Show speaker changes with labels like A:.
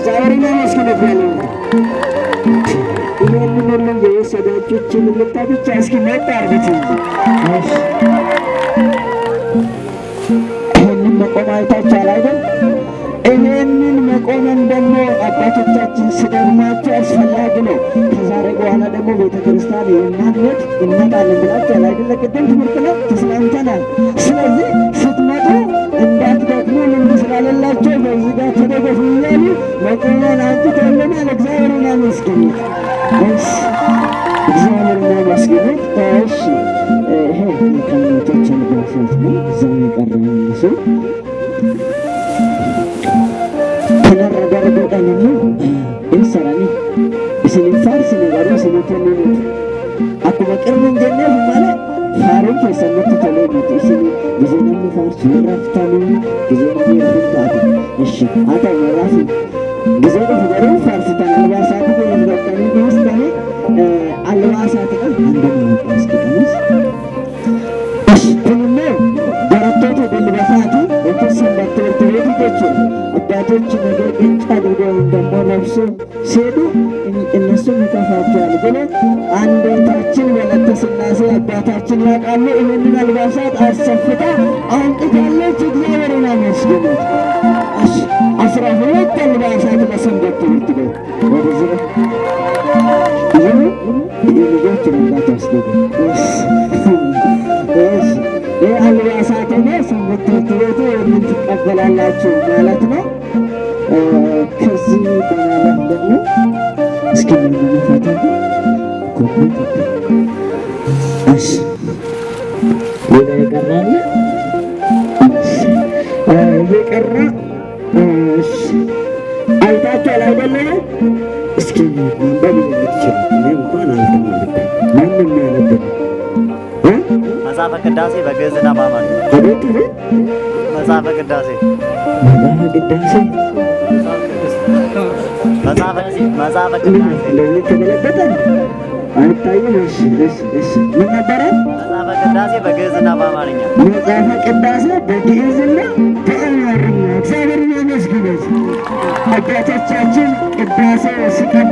A: እግዚአብሔርን አመስግኑት ያለው ይሄንን ሁሉ የወሰዳችሁ ልታ ብቻ እስኪ መጣ አርጉት። ይሄንን መቆም አይታችኋል አይደል? ይሄንን መቆምን ደግሞ አባቶቻችን ስደግማቸው አስፈላጊ ነው። ከዛሬ በኋላ ደግሞ ቤተ ክርስቲያን የማንሄድ እንመጣለን ብላችኋል አይደለ? ቅድም ትምህርት ነው ተስማምተናል። ስለዚህ ስትመጡ እንዳትደክሙ ልምድ ስላለላቸው በዚህ ጋር ተደገፉ እያሉ መቆምን አንትተውልናል። እግዚአብሔርን አመስግኑት። እግዚአብሔርን አመስግኑት። እሺ ይሄ ከሞቶች አልባሳት ነው። እዛው የቀረው ሰው ተነረገረገ ቀንሙ እንሰራኒ እስኒ ፋርስ ነገሩ ስለተነኑ አኩማ ቅርብን ጀነ ማለት ፋሩን ከሰመት ተለውት እስኒ ጊዜንም ፋርስ ይራፍታሉ ጊዜንም ይራፍታሉ። እሺ አታ ወራሲ ጊዜ ደፍገሩ ፋርስ ተናልባሳት ወለበቀኒ ዲስታኒ አልባሳት ቀን እንደምን አስቀምስ እሺ ተነነ ደረቶት በልባሳቱ ወተሰበት ትምህርት ቤቶች አባቶች ነገር ብቻ አድርገው ደግሞ ለብሶ ሲሄዱ እነሱ ይከፋቸዋል ብሎ አንዴታችን ወለተ ሥላሴ አባታችን ያውቃሉ። ይህንን አልባሳት አሰፍታ አንጥታለች። እግዚአብሔርን አመስግኑት። 12 አልባሳት ለሰንበት ትምህርት ቤት ወደዚህ ልጆች ረዳት ያስገቡ አልባሳት ነው። ሰንበት ትምህርት ቤቱ የምን ትቀበላላችሁ ማለት ነው። ከዚህ በኋላም ደግሞ እስኪ ምንመፈታ ኮሜንት እሺ ሌላ የቀራለ የቀራ እሺ አይታችኋል አይደለ? እስኪ ማንበብ የምትችል እኔ እንኳን አልተማርኩም። ማንም ያነብብ
B: መጽሐፈ ቅዳሴ በግዕዝና በአማርኛ
A: አቤት
B: መጽሐፈ ቅዳሴ መጽሐፈ ቅዳሴ
A: ለዚህ ተገለበጠ አይታይም። እሺ ምን ነበረ?
B: መጽሐፈ ቅዳሴ በግዕዝና በአማርኛ
A: መጽሐፈ ቅዳሴ በግዕዝና በአማርኛ እግዚአብሔርን ያመስግኑት። አባቶቻችን ቅዳሴ ሲቀድሱ